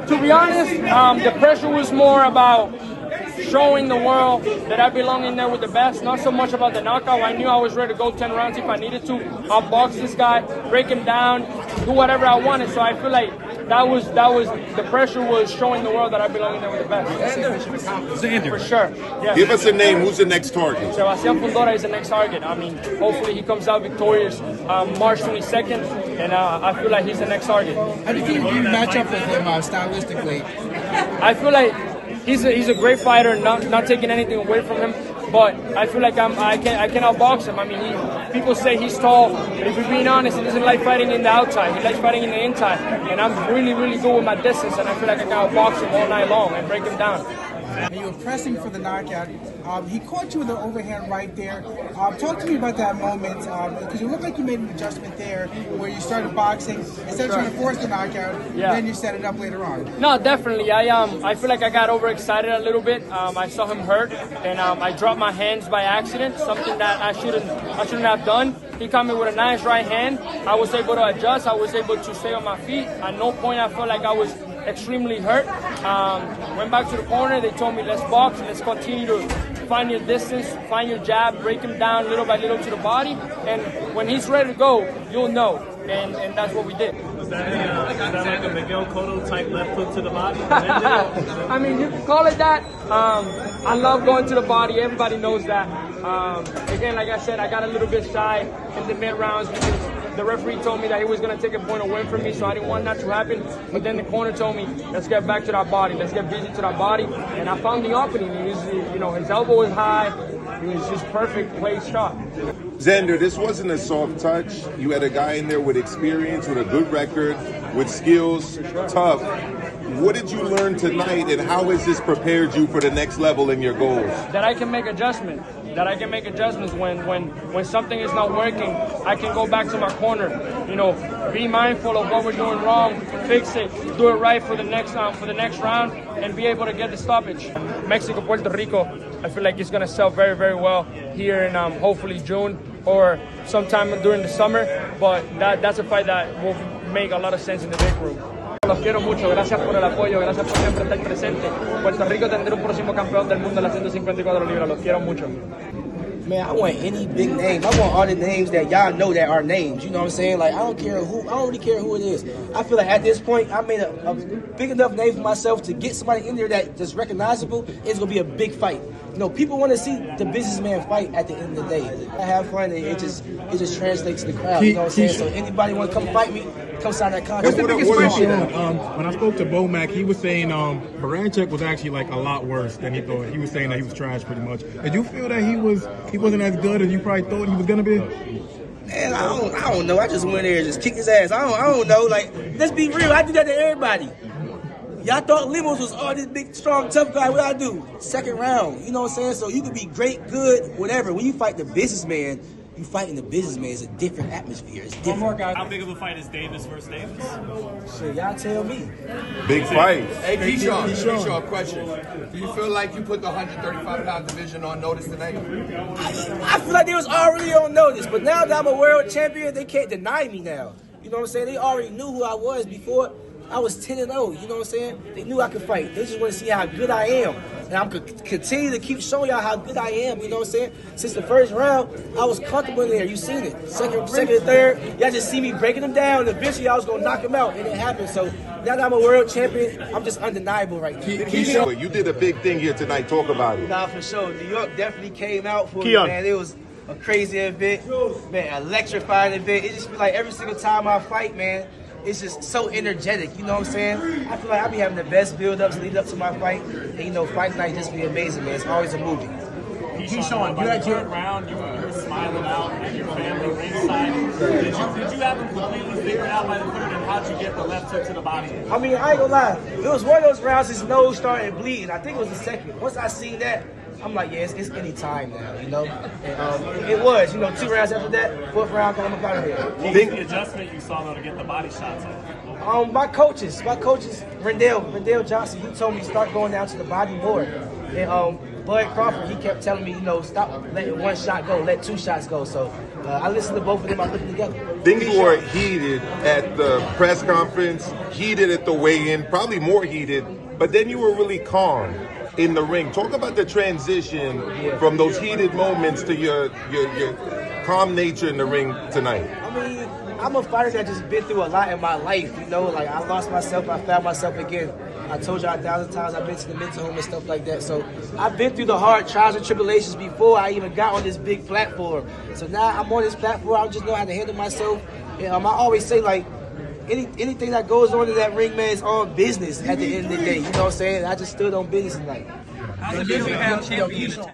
To be honest, the pressure was more about showing the world that I belong in there with the best, not so much about the knockout. I knew I was ready to go 10 rounds if I needed to. I'll box this guy, break him down, do whatever I wanted. So I feel like that was the pressure was showing the world that I belong in there with the best. Xander. For sure. Yeah. Give us a name. Who's the next target? Fundora is the next target. I mean, hopefully he comes out victorious March 22nd, and I feel like he's the next target. How do you think you match up with him stylistically? I feel like he's a great fighter, not taking anything away from him. But I feel like I can outbox him. I mean, people say he's tall, but if you're being honest, he doesn't like fighting in the outside. He likes fighting in the inside. And I'm really, really good with my distance, and I feel like I can outbox him all night long and break him down. And you were pressing for the knockout. He caught you with the overhand right there. Talk to me about that moment, because you look like you made an adjustment there where you started boxing, instead of trying to force the knockout, then you set it up later on. No, definitely. I feel like I got overexcited a little bit. I saw him hurt, and I dropped my hands by accident, something that I shouldn't have done. He caught me with a nice right hand. I was able to adjust. I was able to stay on my feet. At no point I felt like I was extremely hurt. Went back to the corner. They told me, let's box, let's continue to find your distance, find your jab, break him down little by little to the body. And when he's ready to go, you'll know. And that's what we did. Was that like a Miguel Cotto type left hook to the body? I mean, you can call it that. I love going to the body. Everybody knows that. Again, like I said, I got a little bit shy in the mid-rounds because the referee told me that he was going to take a point away from me, so I didn't want that to happen. But then the corner told me, let's get back to that body. Let's get busy to that body. And I found the opening. His elbow was high. It was just perfect play shot. Xander, this wasn't a soft touch. You had a guy in there with experience, with a good record, with skills, tough. What did you learn tonight, and how has this prepared you for the next level in your goals? That I can make adjustments. That I can make adjustments when something is not working. I can go back to my corner. Be mindful of what we're doing wrong, fix it, do it right for the next round, and be able to get the stoppage. Mexico, Puerto Rico, I feel like it's gonna sell very, very well here in hopefully June or sometime during the summer. But that's a fight that will make a lot of sense in the big room. Los quiero mucho, gracias por el apoyo, gracias por siempre estar presente. Puerto Rico tendrá un próximo campeón del mundo en las 154 libras, los quiero mucho. Man, I want any big names. I want all the names that y'all know that are names. You know what I'm saying? Like, I don't really care who it is. I feel like at this point, I made a big enough name for myself to get somebody in there that's recognizable. It's gonna be a big fight. People want to see the businessman fight at the end of the day. I have fun, and it just translates to the crowd. You know what I'm saying? So anybody want to come fight me, come sign that contract. What's the biggest fight? When I spoke to Bomac, he was saying Berinchyk was actually like a lot worse than he thought. He was saying that he was trash pretty much. Did you feel that he wasn't as good as you probably thought he was gonna be? Man, I don't know. I just went there and just kicked his ass. I don't know. Like, let's be real. I do that to everybody. Y'all thought Limos was this big, strong, tough guy. What I do? Second round. You know what I'm saying? So you could be great, good, whatever. When you fight the businessman, you fighting the businessman. It's a different atmosphere. It's different. One more guy. How big of a fight is Davis versus Davis? Shit, y'all tell me. Big fight. Hey, Keyshwan, a question. Do you feel like you put the 135-pound division on notice tonight? I feel like they was already on notice, but now that I'm a world champion, they can't deny me now. You know what I'm saying? They already knew who I was before. I was 10-0, you know what I'm saying? They knew I could fight. They just want to see how good I am. And I'm going to continue to keep showing y'all how good I am, you know what I'm saying? Since the first round, I was comfortable in there. You seen it. Second and third, y'all just see me breaking them down. And eventually, I was going to knock them out, and it happened. So now that I'm a world champion, I'm just undeniable right now. Keyshwan, you did a big thing here tonight. Talk about it. Nah, for sure. New York definitely came out for me, man. It was a crazy event, man, electrifying event. It just feel like every single time I fight, man, it's just so energetic, you know what I'm saying? I feel like I be having the best build-ups lead up to my fight. And, fight night just be amazing, man. It's always a movie. Keyshwan, you had your round, you were smiling out at your family ringside. Did you have them completely figured out by the third, and how'd you get the left hook to the body? I mean, I ain't gonna lie. It was one of those rounds his nose started bleeding. I think it was the second. Once I seen that, I'm like, yeah, it's any time now, And it was, 2 rounds after that, 4th round, I'm out of here. What was the adjustment you saw, though, to get the body shots in? My coaches, Rendell Johnson, he told me to start going down to the body more. And Bud Crawford, he kept telling me, stop letting one shot go, let 2 shots go. So I listen to both of them. I put them together. Things were heated at the press conference, heated at the weigh-in, probably more heated, but then you were really calm in the ring. Talk about the transition from those heated moments to your calm nature in the ring tonight. I mean, I'm a fighter that just been through a lot in my life, you know, like I lost myself, I found myself again. I told you 1,000 times I've been to the mental home and stuff like that. So I've been through the hard trials and tribulations before I even got on this big platform. So now I'm on this platform, I just know how to handle myself. And, I always say, like, anything that goes on in that ring, man, is on business at the end of the day. You know what I'm saying? I just stood on business tonight. How's it been to have champions?